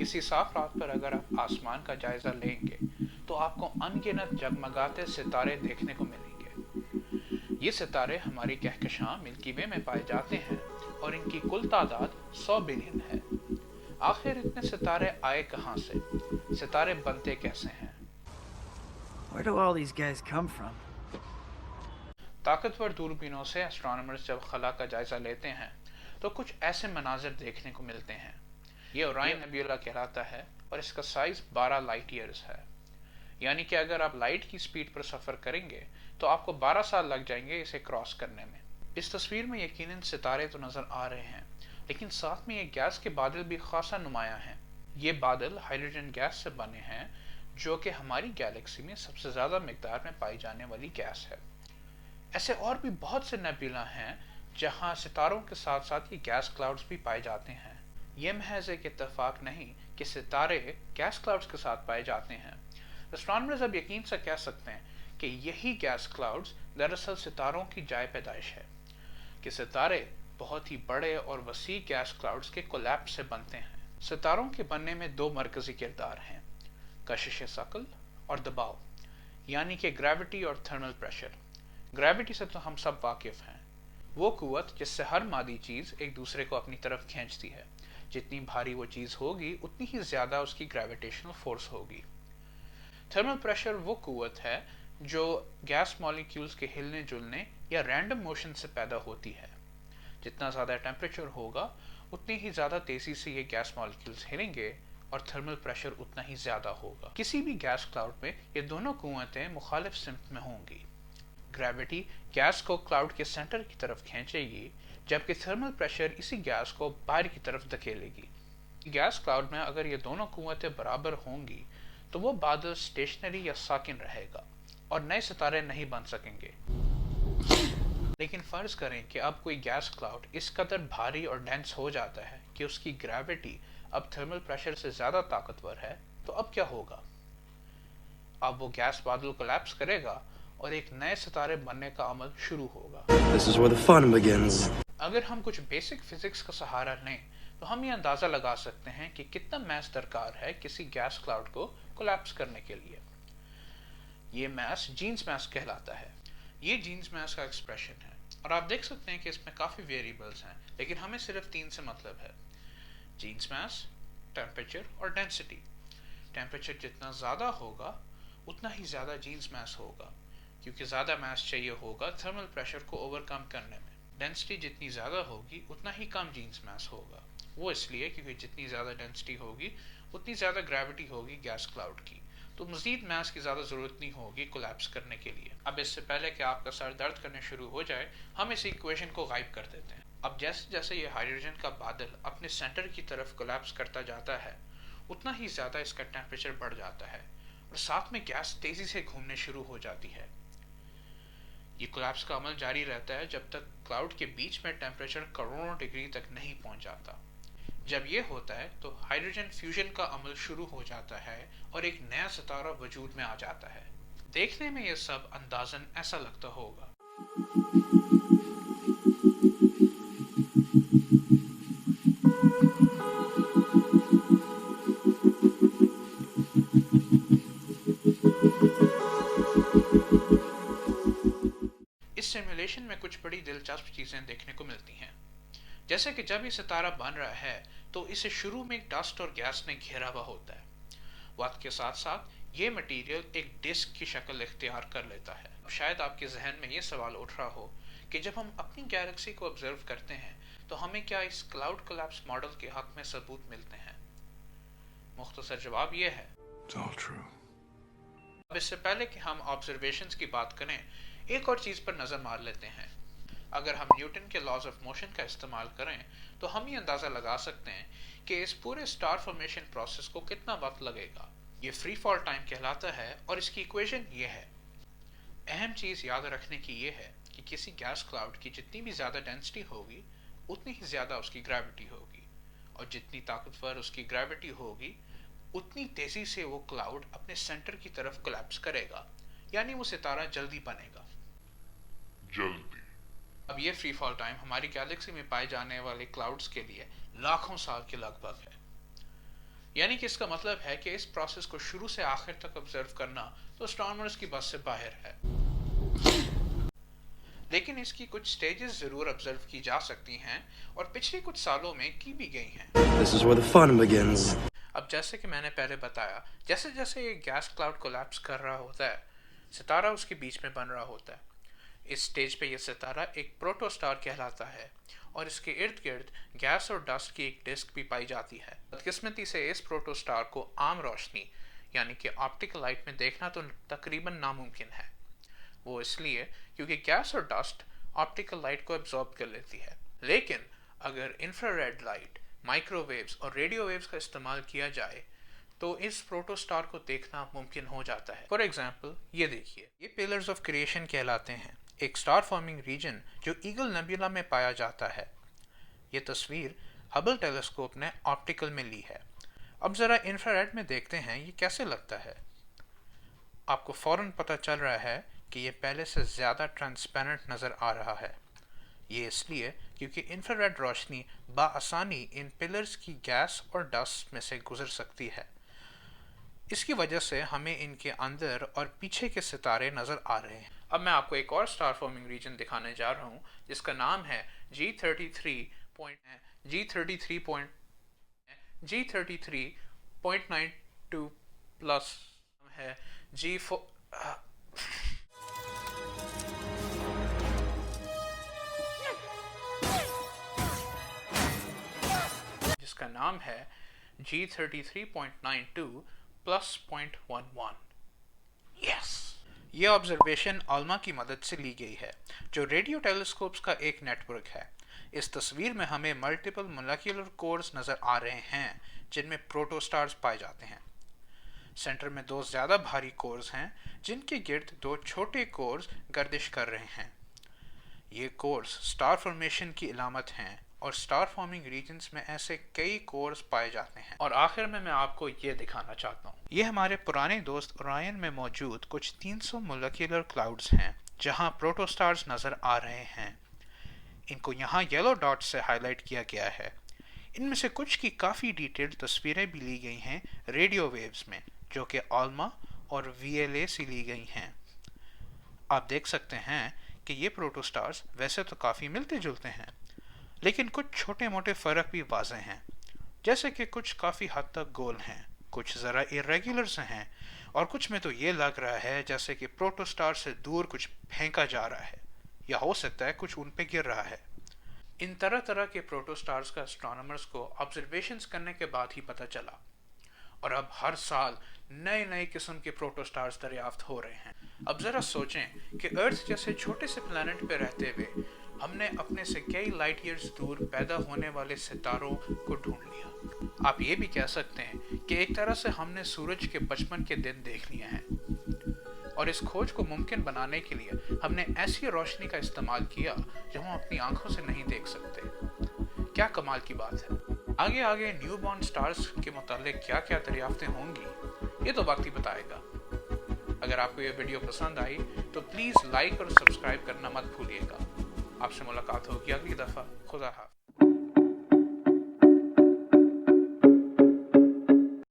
کسی صاف رات پر اگر آپ آسمان کا جائزہ لیں گے تو آپ کو ان گنت جگمگاتے ستارے دیکھنے کو ملیں گے۔ یہ ستارے ہماری کہکشاں ملکی وے میں پائے جاتے ہیں اور ان کی کل تعداد 100 بلین ہے۔ آخر اتنے ستارے آئے کہاں سے؟ ستارے بنتے کیسے ہیں؟ Where do all these guys come from? طاقتور دوربینوں سے اسٹرانومرز جب خلا کا جائزہ لیتے ہیں تو کچھ ایسے مناظر دیکھنے کو ملتے ہیں۔ یہ اورائن نیبیولا کہلاتا ہے اور اس کا سائز 12 لائٹ ایئرز ہے، یعنی کہ اگر آپ لائٹ کی سپیڈ پر سفر کریں گے تو آپ کو 12 سال لگ جائیں گے اسے کراس کرنے میں۔ اس تصویر میں یقیناً ستارے تو نظر آ رہے ہیں، لیکن ساتھ میں یہ گیس کے بادل بھی خاصا نمایاں ہیں۔ یہ بادل ہائیڈروجن گیس سے بنے ہیں جو کہ ہماری گیلیکسی میں سب سے زیادہ مقدار میں پائی جانے والی گیس ہے۔ ایسے اور بھی بہت سے نیبولا ہیں جہاں ستاروں کے ساتھ ساتھ یہ گیس کلاؤڈز بھی پائے جاتے ہیں۔ یہ محض ایک اتفاق نہیں کہ ستارے گیس کلاؤڈز کے ساتھ پائے جاتے ہیں۔ اسٹرانومرز اب یقین سے کہہ سکتے ہیں کہ یہی گیس کلاؤڈز دراصل ستاروں کی جائے پیدائش ہے، کہ ستارے بہت ہی بڑے اور وسیع گیس کلاؤڈز کے کولیپس سے بنتے ہیں۔ ستاروں کے بننے میں دو مرکزی کردار ہیں، کشش ثقل اور دباؤ، یعنی کہ گریوٹی اور تھرمل پریشر۔ گریوٹی سے تو ہم سب واقف ہیں، وہ قوت جس سے ہر مادی چیز ایک دوسرے کو اپنی طرف کھینچتی ہے۔ جتنی بھاری وہ چیز ہوگی اتنی ہی زیادہ اس کی گریویٹیشنل فورس ہوگی۔ تھرمل پریشر وہ قوت ہے جو گیس مالیکیولز کے ہلنے جلنے یا رینڈم موشن سے پیدا ہوتی ہے۔ جتنا زیادہ ٹیمپریچر ہوگا اتنی ہی زیادہ تیزی سے یہ گیس مالیکیولز ہلیں گے اور تھرمل پریشر اتنا ہی زیادہ ہوگا۔ کسی بھی گیس کلاؤڈ میں یہ دونوں قوتیں مخالف سمت میں ہوں گی۔ گریوٹی گیس کو کلاؤڈ کے سینٹر کی طرف کھینچے گی، جبکہ تھرمل پریشر اسی گیس کو باہر کی طرف دھکیلے گی۔ گیس کلاؤڈ میں اگر یہ دونوں قوتیں برابر ہوں گی تو وہ بادل سٹیشنری یا ساکن رہے گا اور نئے ستارے نہیں بن سکیں گے۔ لیکن فرض کریں کہ اب کوئی گیس کلاؤڈ اس قدر بھاری اور ڈینس ہو جاتا ہے کہ اس کی گریوٹی اب تھرمل پریشر سے زیادہ طاقتور ہے، تو اب کیا ہوگا؟ اب وہ گیس بادل کولیپس کرے گا اور ایک نئے ستارے بننے کا عمل شروع ہوگا۔ This is where the fun begins. اگر ہم کچھ بیسک فزکس کا سہارا لیں تو ہم یہ اندازہ لگا سکتے ہیں کہ کتنا میس درکار ہے کسی گیس کلاؤڈ کو کولیپس کرنے کے لیے۔ یہ میس جینز میس کہلاتا ہے۔ یہ جینز میس کا ایکسپریشن ہے اور آپ دیکھ سکتے ہیں کہ اس میں کافی ویریبلز ہیں، لیکن ہمیں صرف 3 سے مطلب ہے: جینز میس، ٹیمپریچر اور ڈینسٹی۔ ٹیمپریچر جتنا زیادہ ہوگا اتنا ہی زیادہ جینز میس ہوگا، کیونکہ زیادہ میس چاہیے ہوگا تھرمل پریشر کو اوور کم کرنے میں۔ ڈینسٹی جتنی زیادہ ہوگی اتنا ہی کم جینز میس ہوگا، وہ اس لیے کیونکہ جتنی زیادہ ڈینسٹی ہوگی اتنی زیادہ گریوٹی ہوگی گیس کلاؤڈ کی، تو مزید میس کی زیادہ ضرورت نہیں ہوگی کولیپس کرنے کے لیے۔ اب اس سے پہلے کہ آپ کا سر درد کرنے شروع ہو جائے ہم اس ایکویشن کو غائب کر دیتے ہیں۔ اب جیسے جیسے یہ ہائیڈروجن کا بادل اپنے سینٹر کی طرف کولیپس کرتا جاتا ہے اتنا ہی زیادہ اس کا ٹیمپریچر بڑھ جاتا ہے اور ساتھ میں گیس تیزی سے گھومنے شروع ہو جاتی ہے۔ یہ کولیپس کا عمل جاری رہتا ہے جب تک کلاؤڈ کے بیچ میں ٹیمپریچر کروڑوں ڈگری تک نہیں پہنچ جاتا۔ جب یہ ہوتا ہے تو ہائیڈروجن فیوژن کا عمل شروع ہو جاتا ہے اور ایک نیا ستارہ وجود میں آ جاتا ہے۔ دیکھنے میں یہ سب اندازاً ایسا لگتا ہوگا۔ اس سیمولیشن میں کچھ بڑی دلچسپ چیزیں دیکھنے کو ملتی ہیں، جیسے کہ جب یہ ستارہ بن رہا ہے تو اسے شروع میں ڈسٹ اور گیس نے گھیرا ہوا ہوتا ہے۔ وقت کے ساتھ ساتھ یہ مٹیریل ایک ڈسک کی شکل اختیار کر لیتا ہے۔ شاید آپ کے ذہن میں یہ سوال اٹھ رہا ہو کہ جب ہم اپنی گیلیکسی کو آبزرو کرتے ہیں تو ہمیں کیا اس کلاؤڈ کولیپس ماڈل کے حق میں ثبوت ملتے ہیں؟ مختصر جواب یہ ہے: It's all true. اب اس سے پہلے کہ ہم آبزرویشنز کی بات کریں ایک اور چیز پر نظر مار لیتے ہیں۔ اگر ہم نیوٹن کے لاز آف موشن کا استعمال کریں تو ہم یہ اندازہ لگا سکتے ہیں کہ اس پورے سٹار فارمیشن پروسیس کو کتنا وقت لگے گا۔ یہ فری فال ٹائم کہلاتا ہے اور اس کی ایکویشن یہ ہے۔ اہم چیز یاد رکھنے کی یہ ہے کہ کسی گیس کلاؤڈ کی جتنی بھی زیادہ ڈینسٹی ہوگی اتنی ہی زیادہ اس کی گریوٹی ہوگی، اور جتنی طاقتور اس کی گریوٹی ہوگی اتنی تیزی سے وہ کلاؤڈ اپنے سینٹر کی طرف کولیپس کرے گا، یعنی وہ ستارہ جلدی بنے گا۔ جلدی۔ اب یہ فری فال ٹائم ہماری گیلیکسی میں پائے جانے والے کلاؤڈز کے لیے لاکھوں سال کے لگ بھگ ہے۔ یعنی کہ اس کا مطلب ہے کہ اس پروسیس کو شروع سے آخر تک آبزرو کرنا تو astronomers کی بس سے باہر ہے، لیکن اس کی کچھ سٹیجز ضرور آبزرو کی جا سکتی ہیں اور پچھلے کچھ سالوں میں کی بھی گئی ہیں۔ This is where the fun begins. اب جیسے کہ میں نے پہلے بتایا، جیسے جیسے یہ گیس کلاؤڈ کولیپس کر رہا ہوتا ہے، ستارہ اس کے بیچ میں بن رہا ہوتا ہے۔ اس سٹیج پہ یہ ستارہ ایک پروٹو سٹار کہلاتا ہے اور اس کے ارد گرد گیس اور ڈسٹ کی ایک ڈسک بھی پائی جاتی ہے۔ بدقسمتی سے اس پروٹو سٹار کو عام روشنی یعنی کہ آپٹیکل لائٹ میں دیکھنا تو تقریباً ناممکن ہے۔ وہ اس لیے کیونکہ گیس اور ڈسٹ آپٹیکل لائٹ کو ایبزارب کر لیتی ہے، لیکن اگر انفراریڈ لائٹ، مائکرو ویوز اور ریڈیو ویوز کا استعمال کیا جائے تو اس پروٹو سٹار کو دیکھنا ممکن ہو جاتا ہے۔ فار ایگزامپل یہ دیکھیے، یہ پلرز آف کریشن کہلاتے ہیں، ایک سٹار فارمنگ ریجن جو ایگل نیبولا میں پایا جاتا ہے۔ یہ تصویر ہبل ٹیلیسکوپ نے آپٹیکل میں لی ہے۔ اب ذرا انفراریڈ میں دیکھتے ہیں یہ کیسے لگتا ہے۔ آپ کو فوراً پتہ چل رہا ہے کہ یہ پہلے سے زیادہ ٹرانسپیرنٹ نظر آ رہا ہے۔ یہ اس لیے کیونکہ انفراریڈ روشنی بآسانی ان پلرز کی گیس اور ڈسٹ میں سے گزر سکتی ہے۔ اس کی وجہ سے ہمیں ان کے اندر اور پیچھے کے ستارے نظر آ رہے ہیں۔ اب میں آپ کو ایک اور سٹار فارمنگ ریجن دکھانے جا رہا ہوں جس کا نام ہے G33.92 پلس ہے جس کا نام ہے G33.92 پلس 0.11۔ یس، یہ آبزرویشن آلما کی مدد سے لی گئی ہے جو ریڈیو ٹیلیسکوپس کا ایک نیٹ ورک ہے۔ اس تصویر میں ہمیں ملٹیپل مولیکولر کورز نظر آ رہے ہیں جن میں پروٹو سٹارز پائے جاتے ہیں۔ سینٹر میں دو زیادہ بھاری کورز ہیں جن کے گرد دو چھوٹے کورز گردش کر رہے ہیں۔ یہ کورز سٹار فارمیشن کی علامت ہیں اور سٹار فارمنگ ریجنز میں ایسے کئی کورز پائے جاتے ہیں۔ اور آخر میں آپ کو یہ دکھانا چاہتا ہوں، یہ ہمارے پرانے دوست اورائن میں موجود کچھ 300 مولیکولر کلاؤڈز ہیں جہاں پروٹو سٹارز نظر آ رہے ہیں۔ ان کو یہاں یلو ڈاٹ سے ہائی لائٹ کیا گیا ہے۔ ان میں سے کچھ کی کافی ڈیٹیلڈ تصویریں بھی لی گئی ہیں ریڈیو ویوز میں جو کہ آلما اور VLA سے لی گئی ہیں۔ آپ دیکھ سکتے ہیں کہ یہ پروٹو سٹارز ویسے تو کافی ملتے جلتے ہیں، لیکن کچھ چھوٹے موٹے فرق بھی واضح ہیں، جیسے کہ کچھ کافی حد تک گول ہیں، کچھ ذرا irregular سے ہیں اور کچھ میں تو یہ لگ رہا ہے جیسے کہ پروٹو سٹار سے دور کچھ پھینکا جا رہا ہے یا ہو سکتا ہے کچھ ان پہ گر رہا ہے۔ ان طرح طرح کے پروٹو سٹارز کا اسٹرانومرز کو آبزرویشنز کرنے کے بعد ہی پتہ چلا، اور اب ہر سال نئے نئے قسم کے پروٹو سٹارز دریافت ہو رہے ہیں۔ اب ذرا سوچیں کہ ارتھ جیسے چھوٹے سے پلانٹ پہ رہتے ہوئے ہم نے اپنے سے کئی لائٹ ایئرز دور پیدا ہونے والے ستاروں کو ڈھونڈ لیا۔ آپ یہ بھی کہہ سکتے ہیں کہ ایک طرح سے ہم نے سورج کے بچپن کے دن دیکھ لیے ہیں، اور اس کھوج کو ممکن بنانے کے لیے ہم نے ایسی روشنی کا استعمال کیا جو ہم اپنی آنکھوں سے نہیں دیکھ سکتے۔ کیا کمال کی بات ہے۔ آگے آگے نیو بورن سٹارز کے متعلق کیا کیا دریافتیں ہوں گی یہ تو وقت ہی بتائے گا۔ اگر آپ کو یہ ویڈیو پسند آئی تو پلیز لائک اور سبسکرائب کرنا مت بھولیے گا۔ آپ سے ملاقات ہوگی اگلی دفعہ۔ خدا حافظ۔